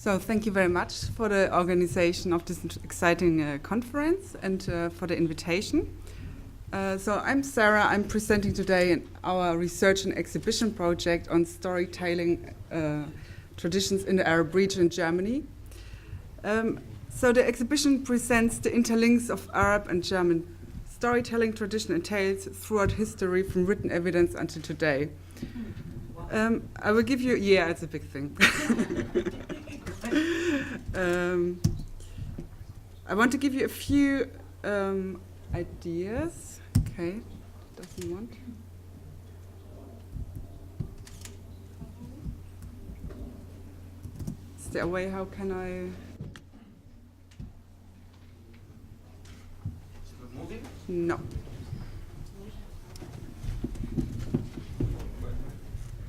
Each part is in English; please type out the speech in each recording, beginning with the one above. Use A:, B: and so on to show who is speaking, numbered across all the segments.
A: So thank you very much for the organization of this exciting conference and for the invitation. So I'm Sarah. I'm presenting today our research and exhibition project on storytelling traditions in the Arab region in Germany. So the exhibition presents the interlinks of Arab and German storytelling tradition and tales throughout history from written evidence until today. I will give you, yeah, it's a big thing. I want to give you a few ideas. Okay, doesn't want. Is there a way, how can I?
B: Moving?
A: No.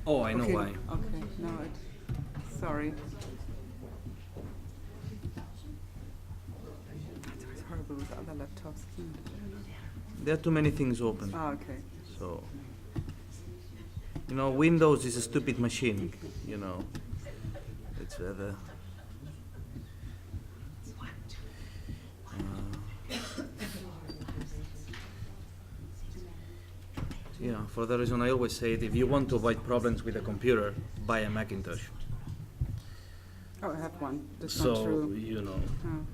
B: Oh, I know
A: okay.
B: why.
A: Okay, no, sorry. It's always horrible with other laptops.
B: There are too many things open.
A: Ah, okay.
B: So, you know, Windows is a stupid machine. Okay. You know, it's rather. Yeah, for that reason I always say that if you want to avoid problems with a computer, buy a Macintosh.
A: Oh, I have one. That's
B: so,
A: not true.
B: You know.
A: Oh.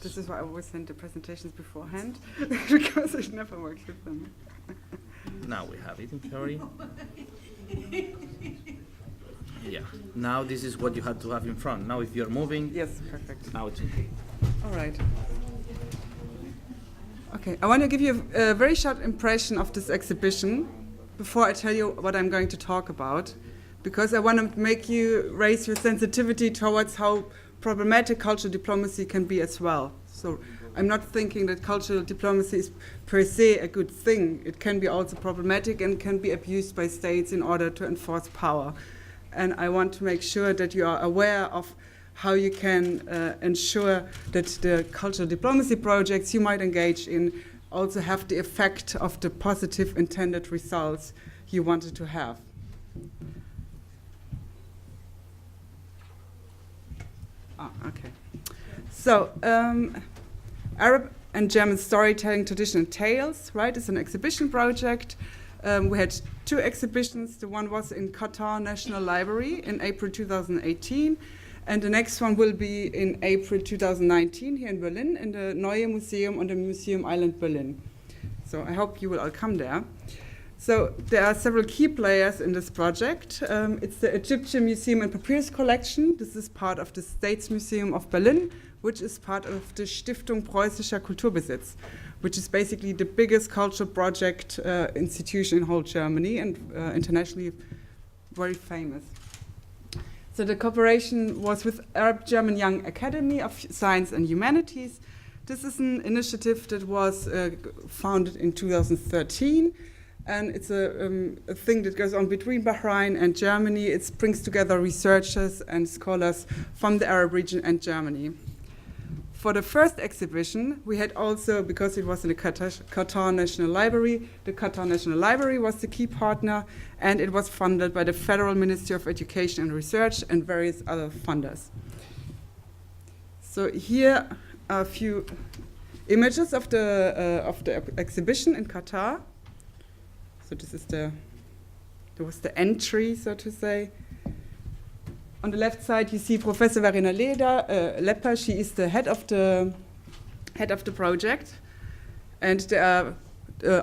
A: This is why I always send the presentations beforehand, because I never worked with them.
B: Now we have it in theory. Yeah. Now this is what you had to have in front. Now if you're moving.
A: Yes, perfect.
B: Now it's okay.
A: All right. Okay, I want to give you a very short impression of this exhibition before I tell you what I'm going to talk about, because I want to make you raise your sensitivity towards how problematic cultural diplomacy can be as well. So I'm not thinking that cultural diplomacy is per se a good thing. It can be also problematic and can be abused by states in order to enforce power. And I want to make sure that you are aware of how you can ensure that the cultural diplomacy projects you might engage in also have the effect of the positive intended results you wanted to have. Okay. So, Arab and German storytelling tradition and tales, right? It's an exhibition project. We had two exhibitions. The one was in Qatar National Library in April 2018. And the next one will be in April 2019 here in Berlin in the Neue Museum on the Museum Island Berlin. So I hope you will all come there. So there are several key players in this project. It's the Egyptian Museum and Papyrus Collection. This is part of the States Museum of Berlin, which is part of the Stiftung Preußischer Kulturbesitz, which is basically the biggest cultural project institution in whole Germany and internationally very famous. So the cooperation was with Arab German Young Academy of Science and Humanities. This is an initiative that was founded in 2013, and it's a thing that goes on between Bahrain and Germany. It brings together researchers and scholars from the Arab region and Germany. For the first exhibition, we had also, because it was in the Qatar National Library, the Qatar National Library was the key partner, and it was funded by the Federal Ministry of Education and Research and various other funders. So here are a few images of the exhibition in Qatar. So this is there was the entry, so to say. On the left side, you see Professor Verena Lepper. She is the head of the project, and there are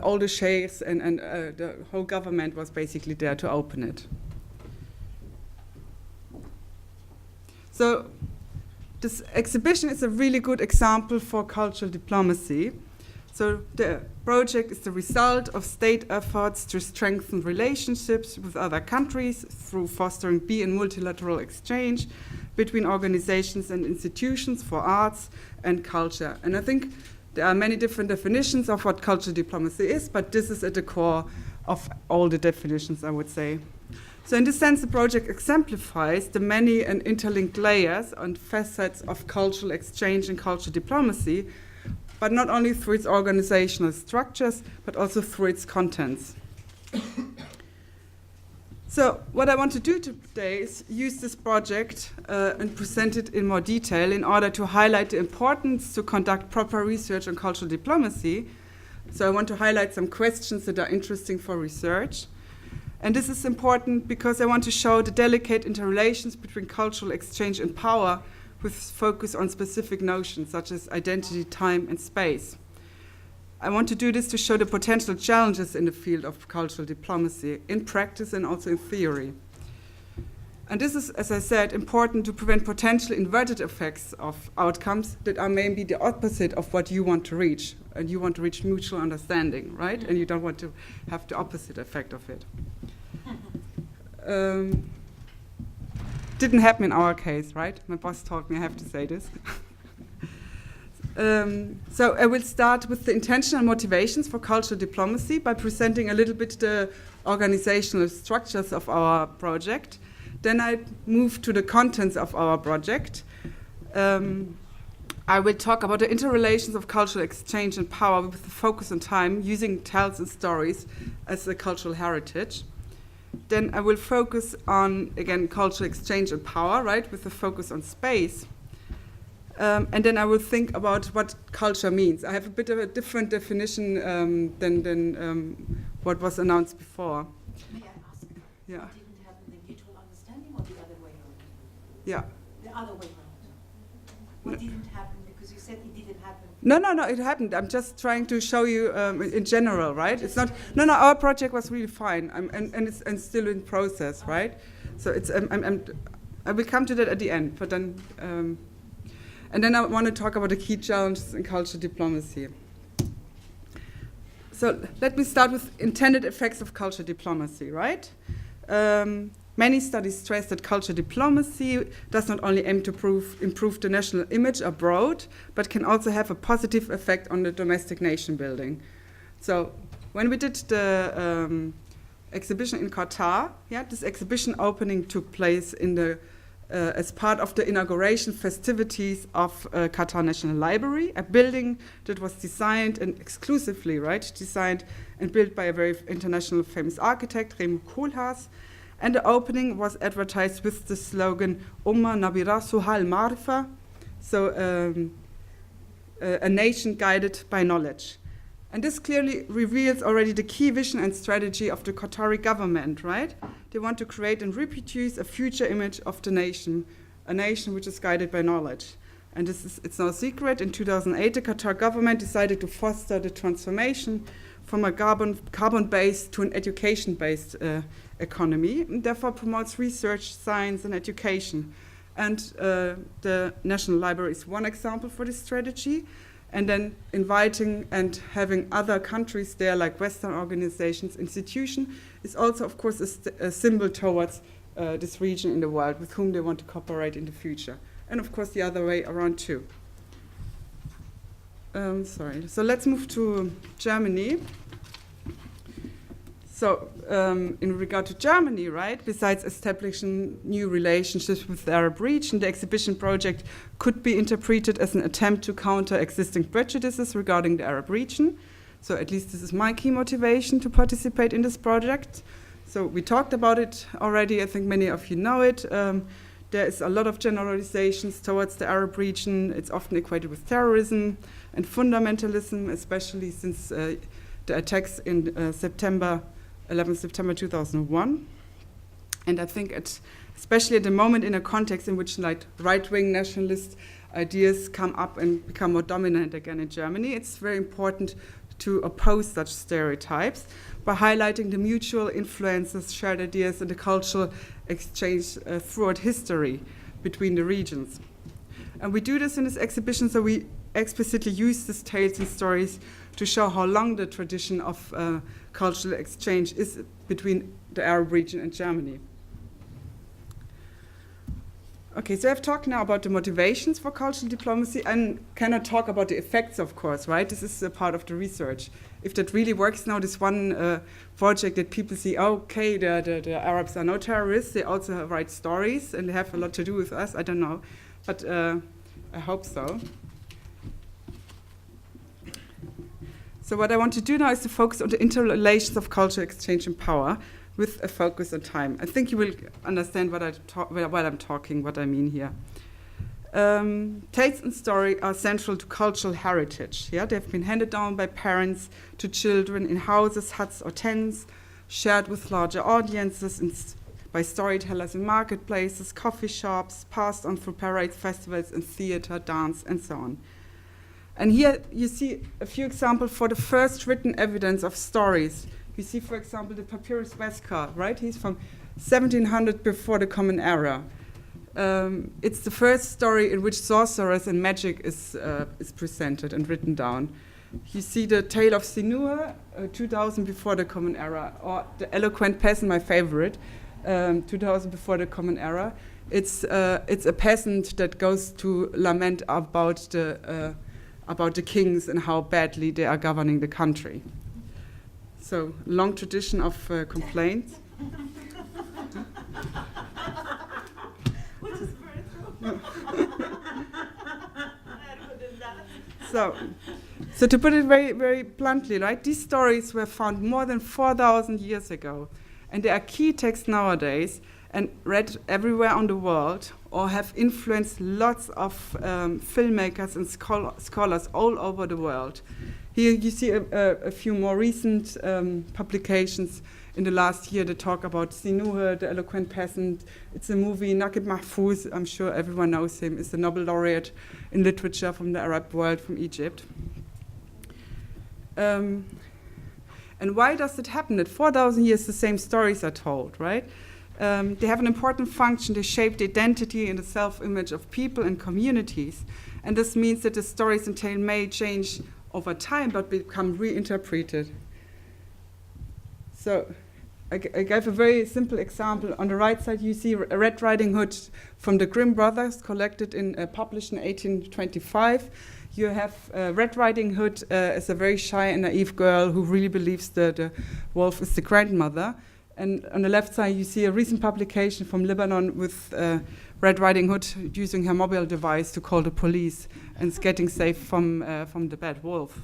A: all the sheikhs and the whole government was basically there to open it. So this exhibition is a really good example for cultural diplomacy. So the project is the result of state efforts to strengthen relationships with other countries through fostering and multilateral exchange between organizations and institutions for arts and culture. And I think there are many different definitions of what cultural diplomacy is, but this is at the core of all the definitions, I would say. So in this sense, the project exemplifies the many and interlinked layers and facets of cultural exchange and cultural diplomacy, but not only through its organizational structures, but also through its contents. So what I want to do today is use this project and present it in more detail in order to highlight the importance to conduct proper research on cultural diplomacy. So I want to highlight some questions that are interesting for research. And this is important because I want to show the delicate interrelations between cultural exchange and power with focus on specific notions such as identity, time, and space. I want to do this to show the potential challenges in the field of cultural diplomacy, in practice and also in theory. And this is, as I said, important to prevent potential inverted effects of outcomes that are maybe the opposite of what you want to reach. And you want to reach mutual understanding, right? And you don't want to have the opposite effect of it. Didn't happen in our case, right? My boss told me I have to say this. So I will start with the intentional motivations for cultural diplomacy by presenting a little bit the organizational structures of our project. Then I move to the contents of our project. I will talk about the interrelations of cultural exchange and power with the focus on time, using tales and stories as a cultural heritage. Then I will focus on, again, cultural exchange and power, right, with the focus on space. And then I will think about what culture means. I have a bit of a different definition than what was announced before.
C: May I ask?
A: Yeah.
C: It didn't happen the mutual understanding or the other way around?
A: Yeah.
C: The other way around. What didn't happen? Because you said it didn't happen.
A: No, it happened. I'm just trying to show you in general, right? It's not. No. Our project was really fine, and it's still in process, right? So it's. I will come to that at the end, but then. And then I want to talk about the key challenges in cultural diplomacy. So let me start with intended effects of cultural diplomacy, right? Many studies stress that cultural diplomacy does not only aim to improve the national image abroad, but can also have a positive effect on the domestic nation building. So when we did the exhibition in Qatar, this exhibition opening took place in the as part of the inauguration festivities of Qatar National Library, a building that was designed and exclusively, designed and built by a very international famous architect, Remo Koolhaas. And the opening was advertised with the slogan, Umma Nabira Suhal Marifa, so a nation guided by knowledge. And this clearly reveals already the key vision and strategy of the Qatari government, right? They want to create and reproduce a future image of the nation, a nation which is guided by knowledge. And it's no secret, in 2008, the Qatar government decided to foster the transformation from a carbon-based to an education-based economy, and therefore promotes research, science, and education. And the National Library is one example for this strategy. And then inviting and having other countries there, like Western organizations, institutions, is also, of course, a symbol towards this region in the world with whom they want to cooperate in the future. And, of course, the other way around, too. So let's move to Germany. So in regard to Germany, right, besides establishing new relationships with the Arab region, the exhibition project could be interpreted as an attempt to counter existing prejudices regarding the Arab region. So at least this is my key motivation to participate in this project. So we talked about it already. I think many of you know it. There is a lot of generalizations towards the Arab region. It's often equated with terrorism and fundamentalism, especially since the attacks in 11 September 2001. And I think especially at the moment in a context in which right-wing nationalist ideas come up and become more dominant again in Germany, it's very important to oppose such stereotypes by highlighting the mutual influences, shared ideas, and the cultural exchange throughout history between the regions. And we do this in this exhibition, so we explicitly use these tales and stories to show how long the tradition of cultural exchange is between the Arab region and Germany. Okay, so I've talked now about the motivations for cultural diplomacy and cannot talk about the effects, of course, right? This is a part of the research. If that really works now, this one project that people see, okay, the Arabs are no terrorists, they also write stories and they have a lot to do with us, I don't know, but I hope so. So what I want to do now is to focus on the interrelations of cultural exchange and power with a focus on time. I think you will understand what I'm talking, what I mean here. Tales and story are central to cultural heritage. Yeah, they've been handed down by parents to children in houses, huts, or tents, shared with larger audiences by storytellers in marketplaces, coffee shops, passed on through parades, festivals, and theater, dance, and so on. And here you see a few examples for the first written evidence of stories. You see, for example, the papyrus Wessel, right? He's from 1700 before the Common Era. It's the first story in which sorcerers and magic is presented and written down. You see the tale of Sinur, 2000 before the Common Era, or the eloquent peasant, my favorite, 2000 before the Common Era. It's a peasant that goes to lament about the kings and how badly they are governing the country. So, long tradition of complaints. So to put it very, very bluntly, right? These stories were found more than 4,000 years ago, and they are key texts nowadays and read everywhere on the world, or have influenced lots of filmmakers and scholars all over the world. Here you see a few more recent publications in the last year that talk about Sinur, the eloquent peasant. It's a movie. Naguib Mahfouz, I'm sure everyone knows him, is the Nobel laureate in literature from the Arab world, from Egypt. And why does it happen that 4,000 years the same stories are told, right? They have an important function. They shape the identity and the self-image of people and communities. And this means that the stories and tale may change over time, but become reinterpreted. So I gave a very simple example. On the right side, you see Red Riding Hood from the Grimm brothers, published in 1825. You have Red Riding Hood as a very shy and naive girl who really believes that the wolf is the grandmother. And on the left side, you see a recent publication from Lebanon with Red Riding Hood using her mobile device to call the police and getting safe from the bad wolf.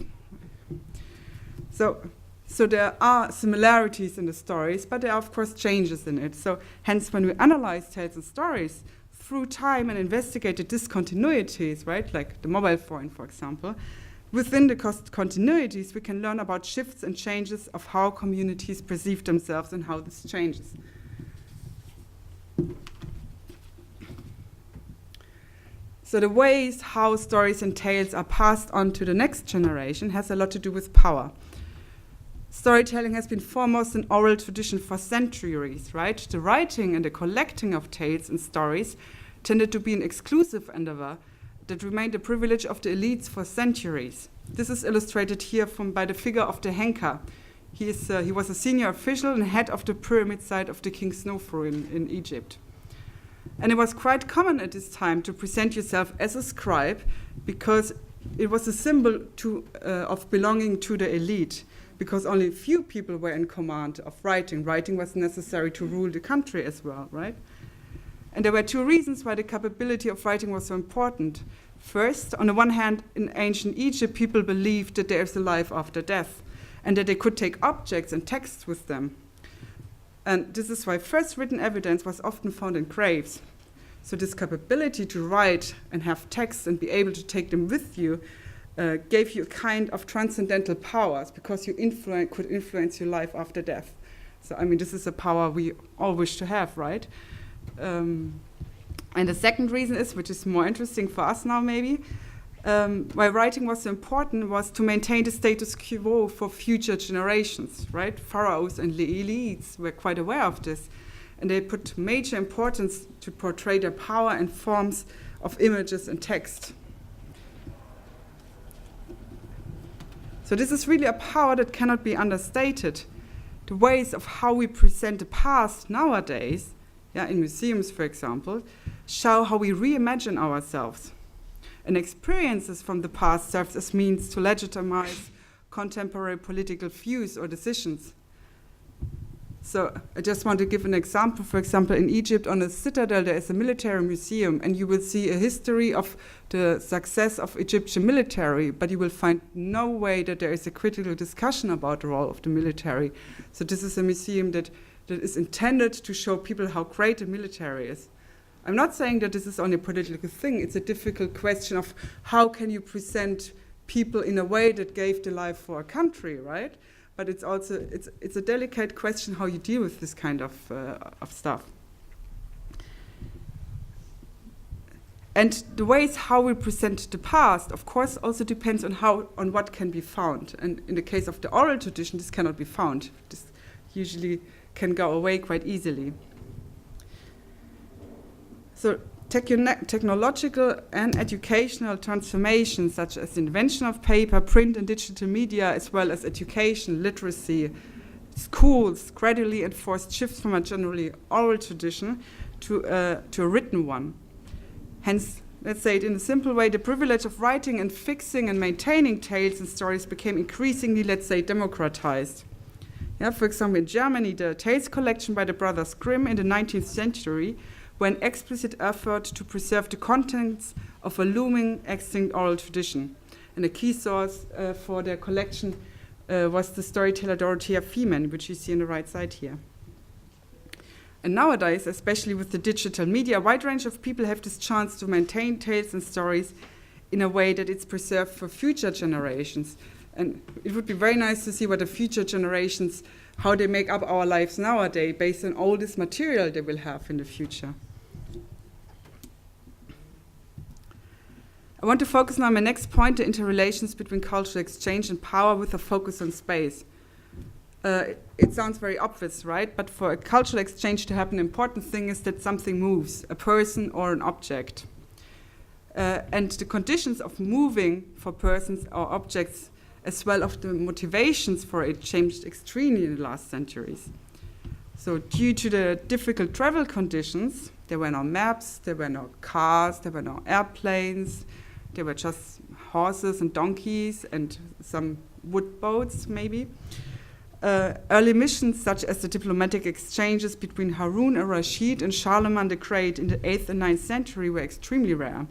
A: So there are similarities in the stories, but there are, of course, changes in it. So hence, when we analyze tales and stories through time and investigate the discontinuities, right, like the mobile phone, for example, within the continuities, we can learn about shifts and changes of how communities perceive themselves and how this changes. So the ways how stories and tales are passed on to the next generation has a lot to do with power. Storytelling has been foremost an oral tradition for centuries, right? The writing and the collecting of tales and stories tended to be an exclusive endeavor that remained a privilege of the elites for centuries. This is illustrated here by the figure of the Henker. He was a senior official and head of the pyramid site of the King Snofru in Egypt. And it was quite common at this time to present yourself as a scribe because it was a symbol of belonging to the elite, because only a few people were in command of writing. Writing was necessary to rule the country as well, right? And there were two reasons why the capability of writing was so important. First, on the one hand, in ancient Egypt, people believed that there is a life after death and that they could take objects and texts with them. And this is why first written evidence was often found in graves. So this capability to write and have texts and be able to take them with you gave you a kind of transcendental powers because you could influence your life after death. So, I mean, this is a power we all wish to have, right? And the second reason is, which is more interesting for us now maybe, why writing was so important was to maintain the status quo for future generations, right? Pharaohs and the elites were quite aware of this, and they put major importance to portray their power in forms of images and text. So this is really a power that cannot be understated. The ways of how we present the past nowadays, in museums, for example, show how we reimagine ourselves. And experiences from the past serve as means to legitimize contemporary political views or decisions. So I just want to give an example. For example, in Egypt, on a citadel, there is a military museum, and you will see a history of the success of Egyptian military, but you will find no way that there is a critical discussion about the role of the military. So this is a museum that that is intended to show people how great the military is. I'm not saying that this is only a political thing. It's a difficult question of how can you present people in a way that gave their life for a country, right? But it's also it's a delicate question how you deal with this kind of stuff. And the ways how we present the past, of course, also depends on what can be found. And in the case of the oral tradition, this cannot be found. This usually can go away quite easily. So technological and educational transformations, such as the invention of paper, print, and digital media, as well as education, literacy, schools, gradually enforced shifts from a generally oral tradition to a written one. Hence, let's say it in a simple way, the privilege of writing and fixing and maintaining tales and stories became increasingly, let's say, democratized. Yeah, for example, in Germany, the tales collection by the brothers Grimm in the 19th century were an explicit effort to preserve the contents of a looming extinct oral tradition. And a key source for their collection was the storyteller Dorothea Fiemann, which you see on the right side here. And nowadays, especially with the digital media, a wide range of people have this chance to maintain tales and stories in a way that it's preserved for future generations. And it would be very nice to see what the future generations, how they make up our lives nowadays based on all this material they will have in the future. I want to focus now on my next point, the interrelations between cultural exchange and power with a focus on space. It sounds very obvious, right? But for a cultural exchange to happen, an important thing is that something moves, a person or an object. And the conditions of moving for persons or objects, as well as the motivations for it, changed extremely in the last centuries. So due to the difficult travel conditions, there were no maps, there were no cars, there were no airplanes, there were just horses and donkeys and some wood boats, maybe. Early missions, such as the diplomatic exchanges between Harun al-Rashid and Charlemagne the Great in the 8th and 9th century, were extremely rare.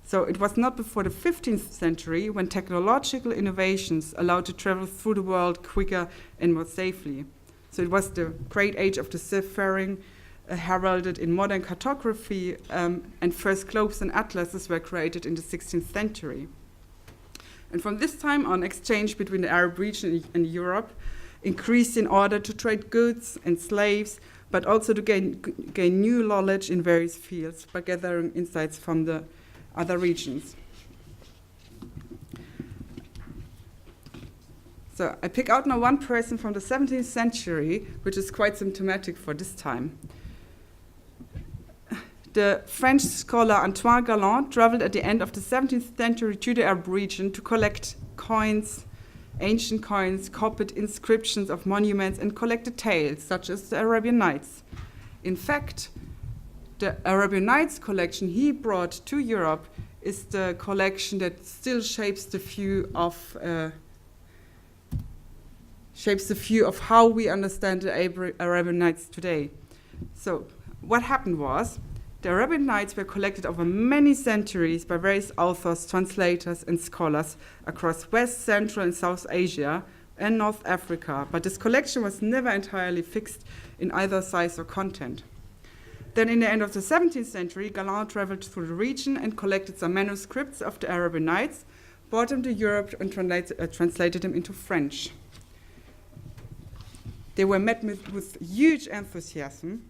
A: So it was not before the 15th century when technological innovations allowed to travel through the world quicker and more safely. So it was the great age of the seafaring, heralded in modern cartography, and first globes and atlases were created in the 16th century. And from this time on, exchange between the Arab region and Europe increased in order to trade goods and slaves, but also to gain new knowledge in various fields by gathering insights from the other regions. So I pick out now one person from the 17th century, which is quite symptomatic for this time. The French scholar Antoine Galland traveled at the end of the 17th century to the Arab region to collect coins, ancient coins, copied inscriptions of monuments, and collected tales, such as the Arabian Nights. In fact, the Arabian Nights collection he brought to Europe is the collection that still shapes the view of how we understand the Arabian Nights today. So what happened was, the Arabian Nights were collected over many centuries by various authors, translators, and scholars across West, Central, and South Asia and North Africa, but this collection was never entirely fixed in either size or content. Then in the end of the 17th century, Galland traveled through the region and collected some manuscripts of the Arabian Nights, brought them to Europe, and translated them into French. They were met with huge enthusiasm,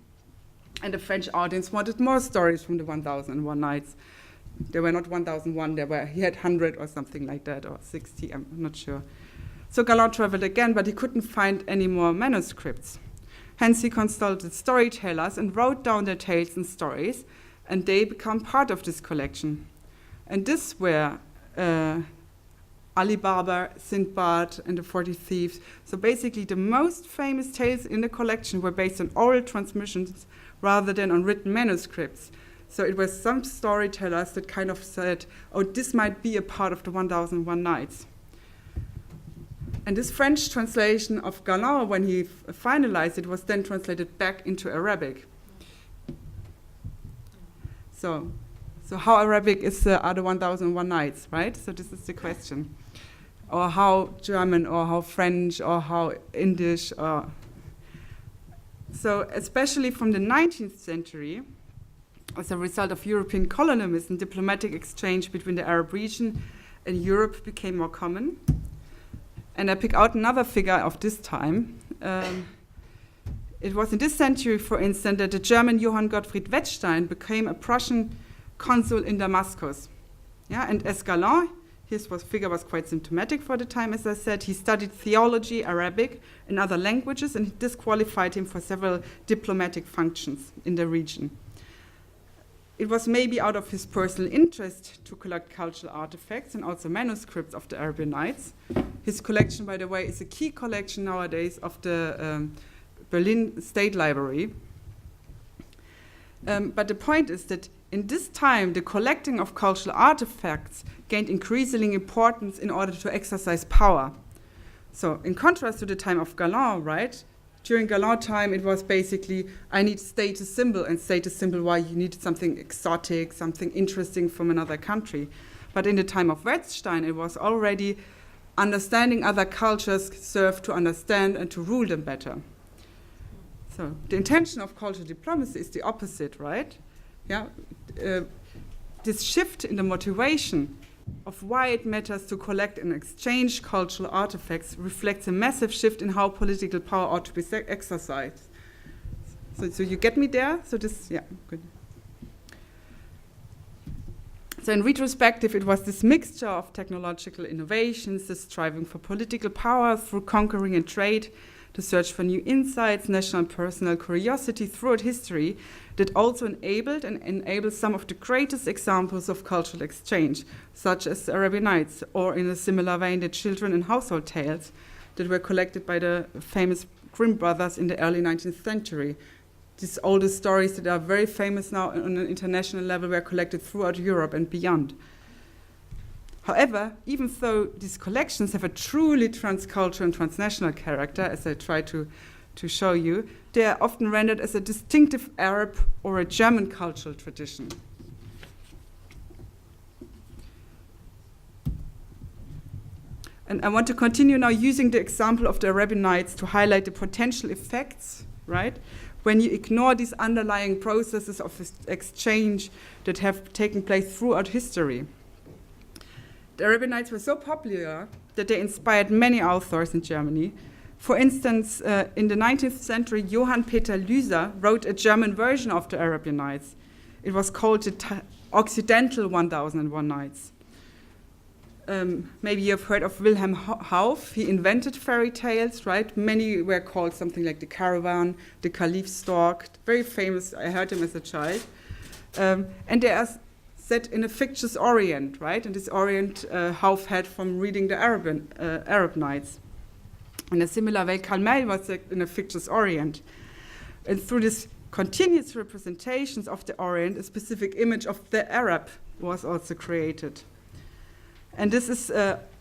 A: and the French audience wanted more stories from the 1001 Nights. There were not 1001, he had 100 or something like that, or 60, I'm not sure. So Galland traveled again, but he couldn't find any more manuscripts. Hence he consulted storytellers and wrote down their tales and stories, and they become part of this collection. And this were Ali Baba, Sindbad, and the 40 Thieves. So basically the most famous tales in the collection were based on oral transmissions rather than on written manuscripts. So it was some storytellers that kind of said, oh, this might be a part of the 1001 Nights. And this French translation of Galland, when he finalized it, was then translated back into Arabic. So how Arabic are the 1001 Nights, right? So this is the question. Or how German, or how French, or how English, or So especially from the 19th century, as a result of European colonialism, diplomatic exchange between the Arab region and Europe became more common. And I pick out another figure of this time. It was in this century, for instance, that the German Johann Gottfried Wettstein became a Prussian consul in Damascus. Yeah, and Escalon, his figure was quite symptomatic for the time, as I said. He studied theology, Arabic, and other languages, and this qualified him for several diplomatic functions in the region. It was maybe out of his personal interest to collect cultural artifacts and also manuscripts of the Arabian Nights. His collection, by the way, is a key collection nowadays of the Berlin State Library. But the point is that in this time, the collecting of cultural artifacts gained increasing importance in order to exercise power. So in contrast to the time of Galland, right? During Galland time, it was basically, I need status symbol, and status symbol, why you needed something exotic, something interesting from another country. But in the time of Wettstein, it was already understanding other cultures served to understand and to rule them better. So the intention of cultural diplomacy is the opposite, right? Yeah, this shift in the motivation of why it matters to collect and exchange cultural artifacts reflects a massive shift in how political power ought to be exercised. So you get me there? So this, yeah, good. So in retrospective, it was this mixture of technological innovations, the striving for political power through conquering and trade, the search for new insights, national and personal curiosity throughout history that also enabled and enables some of the greatest examples of cultural exchange, such as the Arabian Nights, or in a similar vein, the children and household tales that were collected by the famous Grimm brothers in the early 19th century. These oldest stories that are very famous now on an international level were collected throughout Europe and beyond. However, even though these collections have a truly transcultural and transnational character, as I try to show you, they are often rendered as a distinctive Arab or a German cultural tradition. And I want to continue now using the example of the Arabian Nights to highlight the potential effects, right, when you ignore these underlying processes of exchange that have taken place throughout history. The Arabian Nights were so popular that they inspired many authors in Germany. For instance, in the 19th century, Johann Peter Lüser wrote a German version of the Arabian Nights. It was called the Occidental 1001 Nights. Maybe you've heard of Wilhelm Hauff. He invented fairy tales, right? Many were called something like the Caravan, the Caliph's Stork. Very famous. I heard him as a child. And they are set in a fictitious Orient, right? And this Orient Hauff had from reading the Arab Nights. In a similar way, Karl May was in a fictitious Orient. And through this continuous representations of the Orient, a specific image of the Arab was also created. And this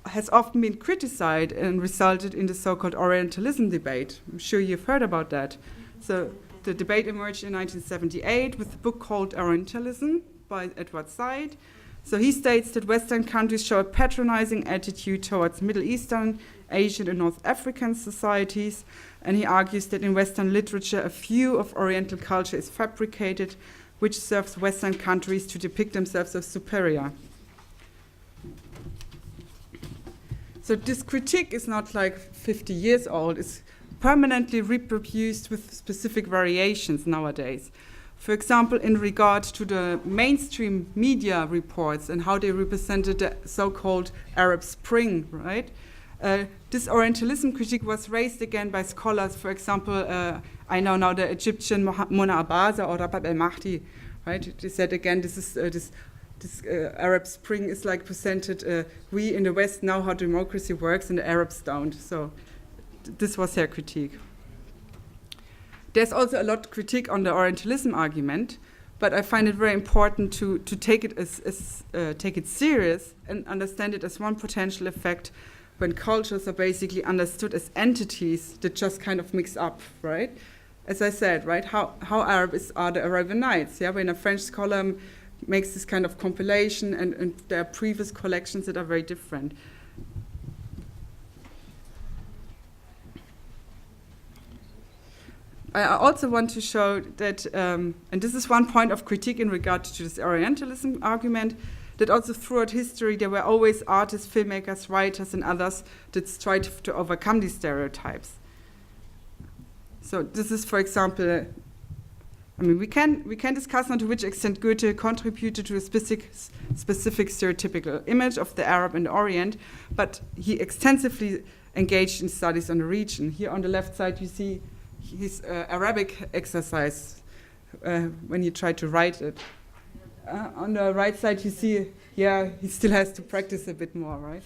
A: has often been criticized and resulted in the so-called Orientalism debate. I'm sure you've heard about that. So the debate emerged in 1978 with a book called Orientalism by Edward Said. So he states that Western countries show a patronizing attitude towards Middle Eastern, Asian, and North African societies, and he argues that in Western literature, a view of Oriental culture is fabricated, which serves Western countries to depict themselves as superior. So this critique is not like 50 years old, it's permanently reproduced with specific variations nowadays. For example, in regard to the mainstream media reports and how they represented the so-called Arab Spring, right? This Orientalism critique was raised again by scholars. For example, I know now the Egyptian Mona Abaza or Rabab el-Mahdi, right? They said again, this Arab Spring is like presented, we in the West know how democracy works and the Arabs don't. So this was their critique. There's also a lot of critique on the Orientalism argument, but I find it very important to take it take it serious and understand it as one potential effect when cultures are basically understood as entities that just kind of mix up, right? As I said, right, how Arab are the Arabian Nights, yeah? When a French scholar makes this kind of compilation and there are previous collections that are very different. I also want to show that, and this is one point of critique in regard to this Orientalism argument, that also throughout history there were always artists, filmmakers, writers, and others that tried to overcome these stereotypes. So this is, for example, I mean, we can discuss now to which extent Goethe contributed to a specific stereotypical image of the Arab and the Orient, but he extensively engaged in studies on the region. Here on the left side you see his Arabic exercise when he tried to write it. On the right side you see, he still has to practice a bit more, right?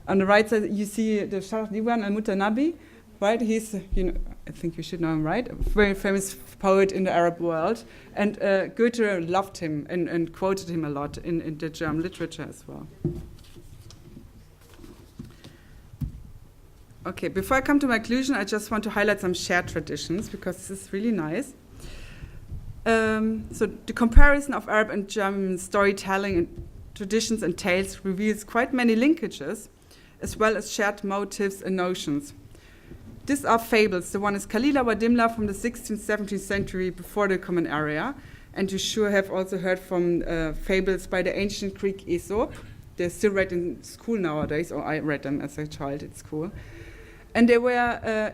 A: On the right side you see the Sharh Diwan al-Mutanabi, right? He's, I think you should know him, right? A very famous poet in the Arab world. And Goethe loved him and quoted him a lot in the German literature as well. Okay, before I come to my conclusion, I just want to highlight some shared traditions, because this is really nice. So the comparison of Arab and German storytelling and traditions and tales reveals quite many linkages, as well as shared motives and notions. These are fables. The one is Kalila wa Dimla from the 16th, 17th century before the Common Era. And you sure have also heard from fables by the ancient Greek Aesop. They're still read in school nowadays, or I read them as a child at school. And they were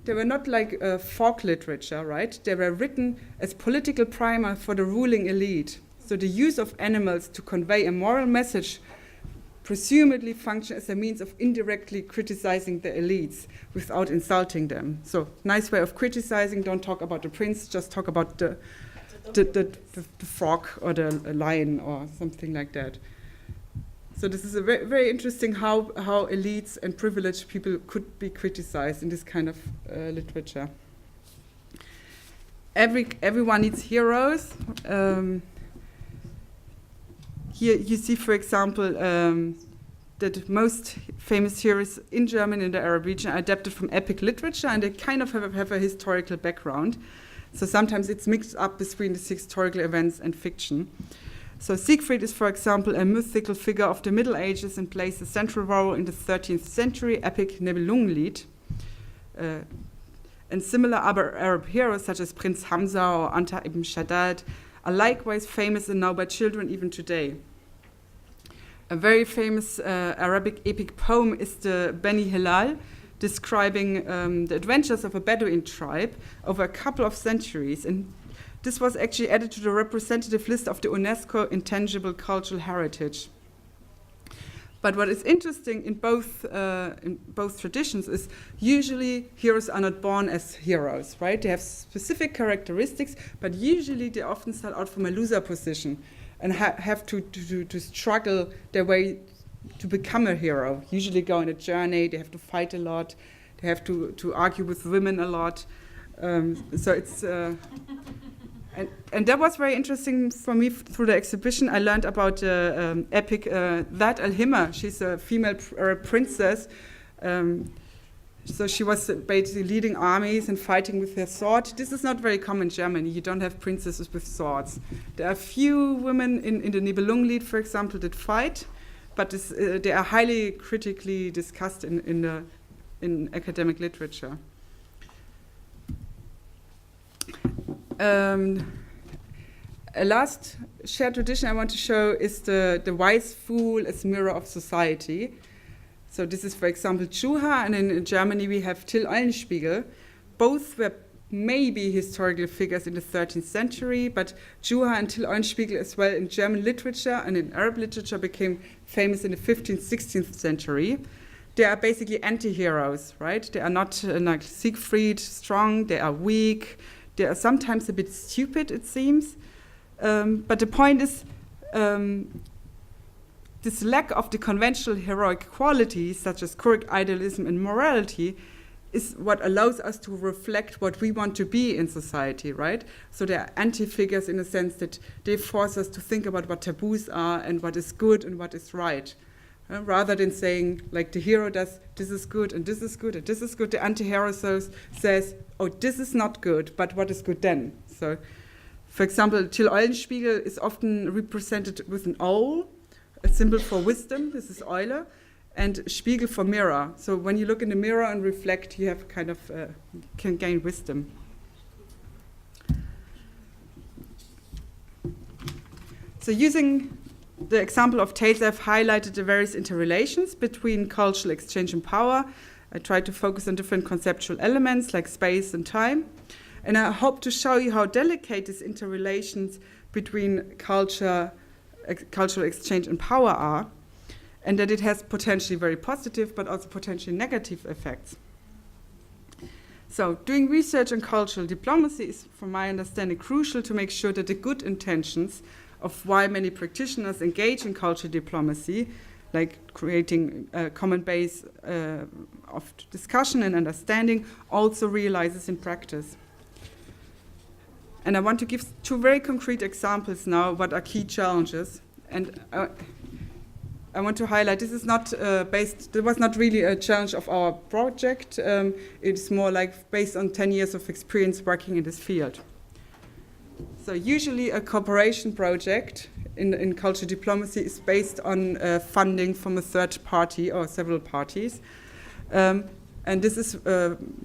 A: they were not like folk literature, right? They were written as political primer for the ruling elite. So the use of animals to convey a moral message presumably function as a means of indirectly criticizing the elites without insulting them. So nice way of criticizing, don't talk about the prince, just talk about the frog or the lion or something like that. So this is a very, very interesting how elites and privileged people could be criticized in this kind of literature. Everyone needs heroes. Here you see, for example, that most famous heroes in Germany in the Arab region are adapted from epic literature, and they kind of have a historical background. So sometimes it's mixed up between the historical events and fiction. So Siegfried is, for example, a mythical figure of the Middle Ages and plays a central role in the 13th century epic Nibelungenlied. And similar other Arab heroes, such as Prince Hamza or Anta ibn Shaddad, are likewise famous and known by children even today. A very famous Arabic epic poem is the Beni Hilal, describing the adventures of a Bedouin tribe over a couple of centuries. And this was actually added to the representative list of the UNESCO Intangible Cultural Heritage. But what is interesting in both traditions is usually heroes are not born as heroes, right? They have specific characteristics, but usually they often start out from a loser position and have to struggle their way to become a hero. Usually go on a journey, they have to fight a lot, they have to argue with women a lot. So it's... And that was very interesting for me through the exhibition. I learned about the epic That al-Himma. She's a female princess. So she was basically leading armies and fighting with her sword. This is not very common in Germany. You don't have princesses with swords. There are few women in the Nibelungenlied, for example, that fight, but they are highly critically discussed in academic literature. A last shared tradition I want to show is the wise fool as mirror of society. So this is, for example, Juha, and in Germany we have Till Eulenspiegel. Both were maybe historical figures in the 13th century, but Juha and Till Eulenspiegel as well in German literature and in Arab literature became famous in the 15th, 16th century. They are basically anti-heroes, right? They are not like Siegfried, strong, they are weak. They are sometimes a bit stupid, it seems. But the point is, this lack of the conventional heroic qualities, such as courage, idealism, and morality, is what allows us to reflect what we want to be in society, right? So they are anti-figures in the sense that they force us to think about what taboos are and what is good and what is right. Rather than saying, like the hero does, this is good and this is good and this is good, the anti-hero says, oh, this is not good, but what is good then? So, for example, Till Eulenspiegel is often represented with an owl, a symbol for wisdom. This is Euler. and Spiegel for mirror. So when you look in the mirror and reflect, you have kind of can gain wisdom. So using the example of tales, I've highlighted the various interrelations between cultural exchange and power. I tried to focus on different conceptual elements like space and time. And I hope to show you how delicate these interrelations between cultural exchange and power are, and that it has potentially very positive but also potentially negative effects. So doing research on cultural diplomacy is, from my understanding, crucial to make sure that the good intentions of why many practitioners engage in cultural diplomacy, like creating a common base of discussion and understanding, also realizes in practice. And I want to give 2 very concrete examples now what are key challenges. And I want to highlight this is not it was not really a challenge of our project. It's more like based on 10 years of experience working in this field. So usually a cooperation project in cultural diplomacy is based on funding from a third party or several parties. And this is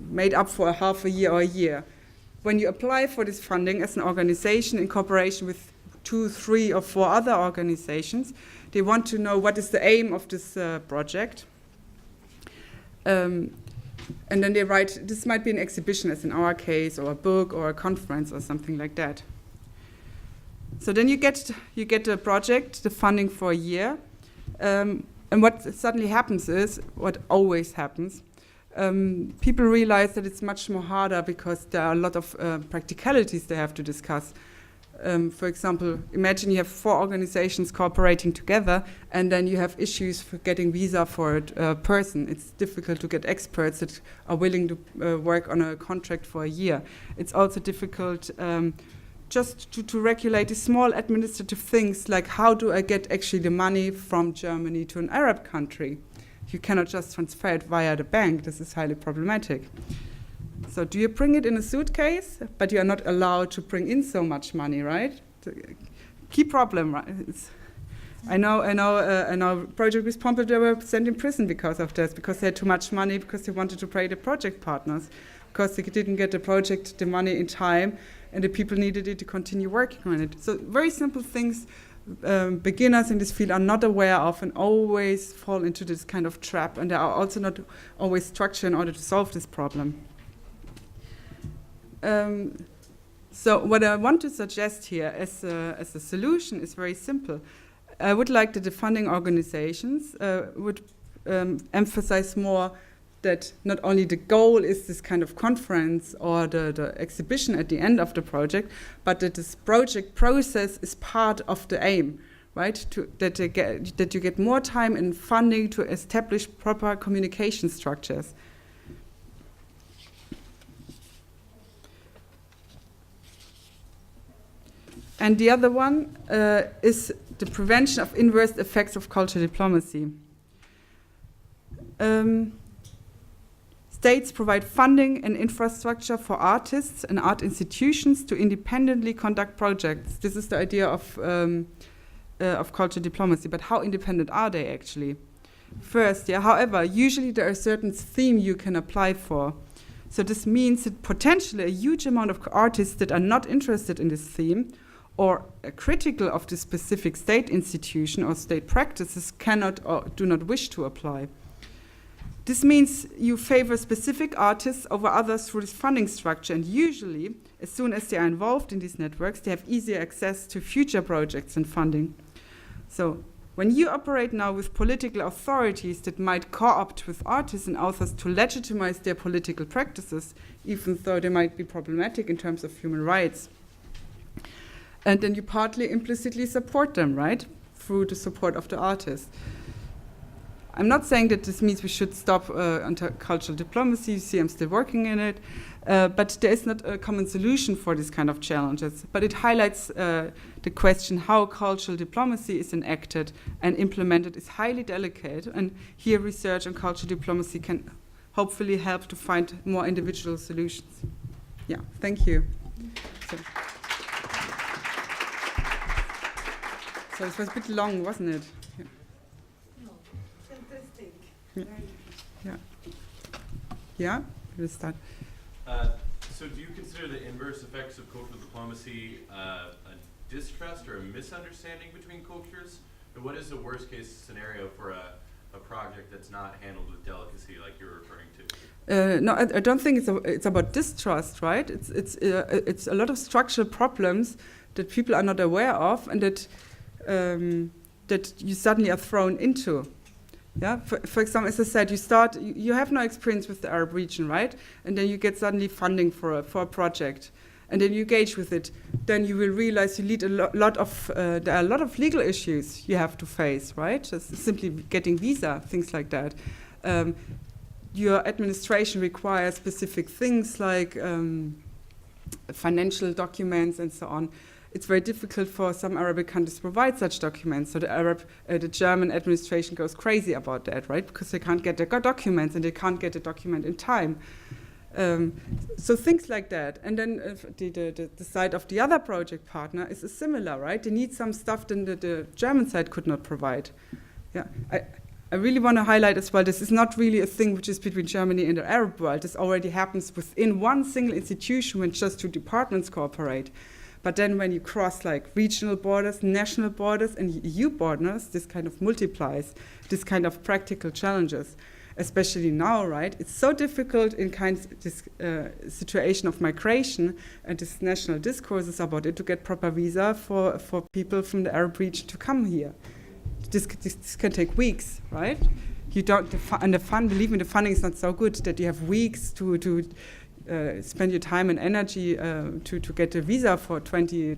A: made up for a half a year or a year. When you apply for this funding as an organization in cooperation with 2, 3, or 4 other organizations, they want to know what is the aim of this project. And then they write, this might be an exhibition, as in our case, or a book, or a conference, or something like that. So then you get the project, the funding for a year. And what suddenly happens is, what always happens, people realize that it's much more harder because there are a lot of practicalities they have to discuss. For example, imagine you have 4 organizations cooperating together, and then you have issues for getting visa for a person. It's difficult to get experts that are willing to work on a contract for a year. It's also difficult just to regulate the small administrative things, like how do I get actually the money from Germany to an Arab country? You cannot just transfer it via the bank. This is highly problematic. So do you bring it in a suitcase, but you are not allowed to bring in so much money, right? Key problem, right? I know project with Pompey, they were sent in prison because of this, because they had too much money, because they wanted to pay the project partners, because they didn't get the money in time, and the people needed it to continue working on it. So very simple things beginners in this field are not aware of and always fall into this kind of trap, and there are also not always structure in order to solve this problem. So what I want to suggest here as a solution is very simple. I would like that the funding organizations would emphasize more that not only the goal is this kind of conference or the exhibition at the end of the project, but that this project process is part of the aim, right? That you get more time and funding to establish proper communication structures. And the other one is the prevention of inverse effects of cultural diplomacy. States provide funding and infrastructure for artists and art institutions to independently conduct projects. This is the idea of cultural diplomacy, but how independent are they actually? First, however, usually there are certain themes you can apply for. So this means that potentially a huge amount of artists that are not interested in this theme or critical of the specific state institution or state practices cannot or do not wish to apply. This means you favor specific artists over others through this funding structure, and usually, as soon as they are involved in these networks, they have easier access to future projects and funding. So when you operate now with political authorities that might co-opt with artists and authors to legitimize their political practices, even though they might be problematic in terms of human rights, and then you partly implicitly support them, right, through the support of the artists. I'm not saying that this means we should stop cultural diplomacy. You see, I'm still working in it. But there is not a common solution for these kind of challenges. But it highlights the question how cultural diplomacy is enacted and implemented is highly delicate. And here research on cultural diplomacy can hopefully help to find more individual solutions. Yeah, thank you. So it was a bit long, wasn't it? Yeah.
C: No, fantastic.
A: Yeah. Yeah. Yeah. We'll start.
D: So do you consider the inverse effects of cultural diplomacy a distrust or a misunderstanding between cultures? And what is the worst case scenario for a project that's not handled with delicacy like you're referring to?
A: No, I don't think it's about distrust, right? It's a lot of structural problems that people are not aware of, and that you suddenly are thrown into. Yeah. For example, as I said, you have no experience with the Arab region, right? And then you get suddenly funding for a project, and then you engage with it. Then you will realize you lead there are a lot of legal issues you have to face, right? Just simply getting visa, things like that. Your administration requires specific things like financial documents and so on. It's very difficult for some Arabic countries to provide such documents. So the German administration goes crazy about that, right? Because they can't get the documents, and they can't get the document in time. So things like that. And then the side of the other project partner is similar, right? They need some stuff that the German side could not provide. Yeah. I really want to highlight as well, this is not really a thing which is between Germany and the Arab world. This already happens within one single institution when just two departments cooperate. But then when you cross like regional borders, national borders, and EU borders, this kind of multiplies, this kind of practical challenges. Especially now, right? It's so difficult in this situation of migration and this national discourses about it to get proper visa for people from the Arab region to come here. This can take weeks, right? You don't, believe me, the funding is not so good that you have weeks to spend your time and energy to get a visa for 20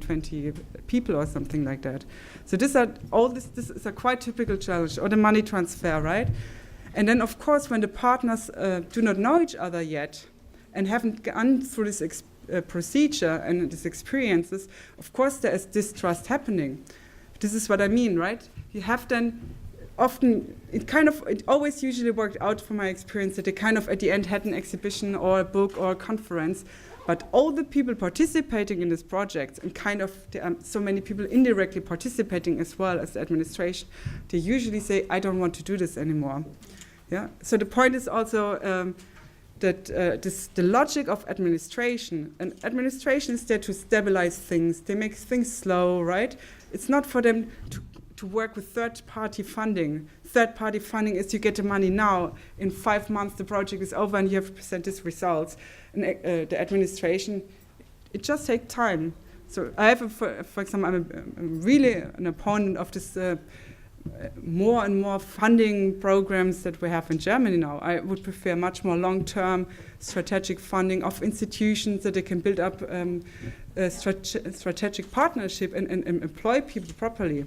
A: people or something like that. So this is a quite typical challenge, or the money transfer, right? And then, of course, when the partners do not know each other yet and haven't gone through this procedure and these experiences, of course there is distrust happening. This is what I mean, right? You have then often, it always usually worked out from my experience that they kind of at the end had an exhibition or a book or a conference, but all the people participating in this project, and there are so many people indirectly participating as well as the administration, they usually say, I don't want to do this anymore. Yeah. So the point is also that the logic of administration, and administration is there to stabilize things. They make things slow, right? It's not for them to work with third-party funding. Third-party funding is you get the money now. In 5 months, the project is over, and you have to present these results. And the administration, it just takes time. So I have, for example, I'm really an opponent of this more and more funding programs that we have in Germany now. I would prefer much more long-term strategic funding of institutions that they can build up a strategic partnership and employ people properly.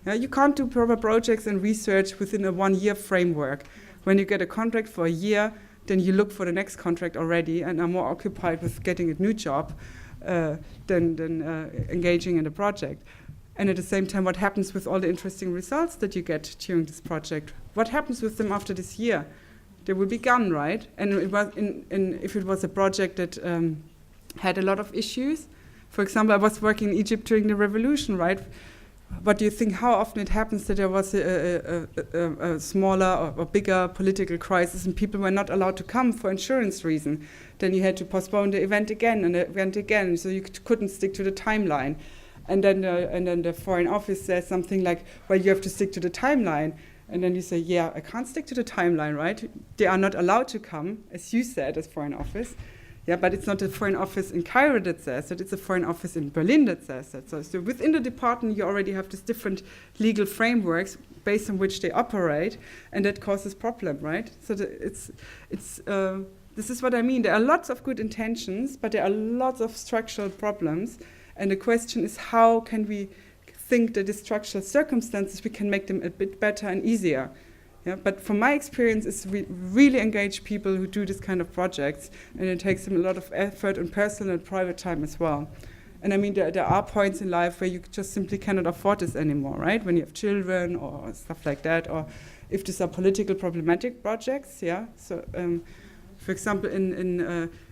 A: You can't do proper projects and research within a 1-year framework. When you get a contract for a year, then you look for the next contract already and are more occupied with getting a new job than engaging in the project. And at the same time, what happens with all the interesting results that you get during this project? What happens with them after this year? They will be gone, right? And it was if it was a project that had a lot of issues, for example, I was working in Egypt during the revolution, right? What do you think, how often it happens that there was a smaller or bigger political crisis and people were not allowed to come for insurance reasons? Then you had to postpone the event again and the event again, so you couldn't stick to the timeline. And then the Foreign Office says something like, well, you have to stick to the timeline. And then you say, yeah, I can't stick to the timeline, right? They are not allowed to come, as you said, as Foreign Office. Yeah, but it's not the Foreign Office in Cairo that says that, it's a Foreign Office in Berlin that says that. So within the department, you already have these different legal frameworks based on which they operate, and that causes problem, right? So this is what I mean. There are lots of good intentions, but there are lots of structural problems. And the question is, how can we think that the structural circumstances, we can make them a bit better and easier? Yeah, but from my experience, is we really engage people who do this kind of projects, and it takes them a lot of effort and personal and private time as well. And I mean, there are points in life where you just simply cannot afford this anymore, right? When you have children or stuff like that, or if these are political problematic projects, yeah. So For example,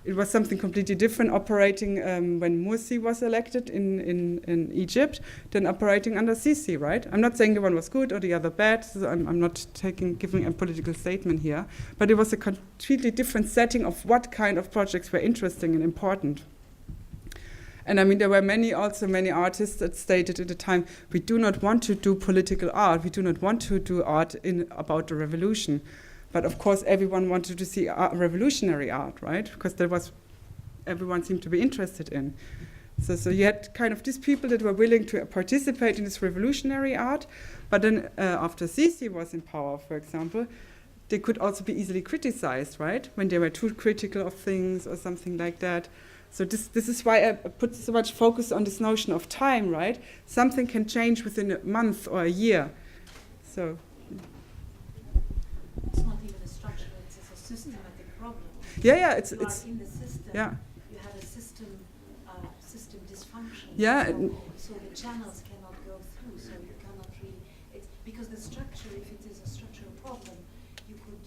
A: it was something completely different operating when Morsi was elected in Egypt than operating under Sisi, right? I'm not saying the one was good or the other bad, so I'm not giving a political statement here, but it was a completely different setting of what kind of projects were interesting and important. And I mean, there were many artists that stated at the time, we do not want to do political art, we do not want to do art about the revolution. But of course, everyone wanted to see revolutionary art, right? Because that was everyone seemed to be interested in. So you had kind of these people that were willing to participate in this revolutionary art, but then after Sisi was in power, for example, they could also be easily criticized, right? When they were too critical of things or something like that. So this is why I put so much focus on this notion of time, right? Something can change within a month or a year. So.
C: It's not even a structure, it's a systematic problem.
A: Yeah, it's
C: you are in the system.
A: Yeah.
C: You have a system dysfunction.
A: Yeah.
C: So the channels cannot go through. So you cannot really. It's because the structure, if it is a structural problem, you could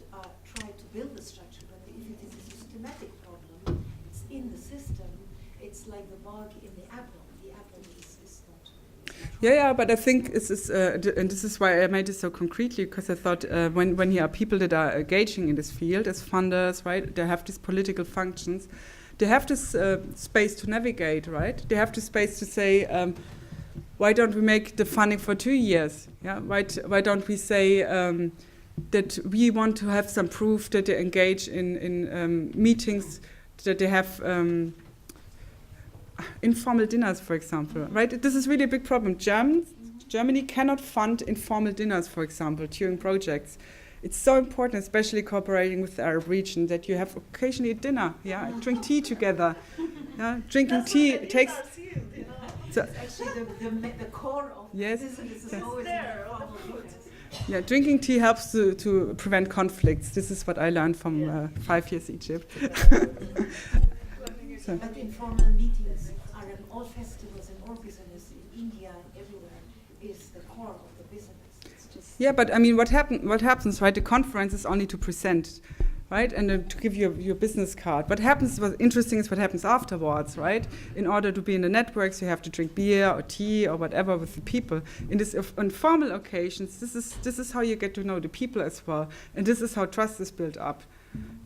C: try to build the structure. But if it is a systematic problem, it's in the system. It's like the bug in the apple. The apple is not.
A: Yeah, but I think this is, and this is why I made it so concretely, because I thought when here are people that are engaging in this field as funders, right, they have these political functions, they have this space to navigate, right? They have the space to say, why don't we make the funding for 2 years? Yeah, why don't we say that we want to have some proof that they engage in meetings, that they have informal dinners, for example, right? This is really a big problem. Germany cannot fund informal dinners, for example, during projects. It's so important, especially cooperating with the Arab region, that you have occasionally a dinner, yeah, drink tea together. Yeah, drinking tea takes.
C: So it's actually the core of
A: yes,
C: this is
A: yes.
C: always
A: Yeah, drinking tea helps to prevent conflicts. This is what I learned from 5 years Egypt.
C: But informal meetings are in all festivals and all business in India and everywhere is the core of the business. It's just
A: Yeah, but I mean, what happens, right? The conference is only to present, right, and to give you your business card. What interesting is what happens afterwards, right? In order to be in the networks, you have to drink beer or tea or whatever with the people. In this informal occasions, this is how you get to know the people as well, and this is how trust is built up.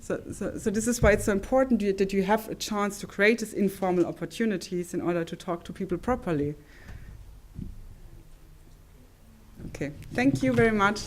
A: So this is why it's so important that you have a chance to create these informal opportunities in order to talk to people properly. Okay, thank you very much.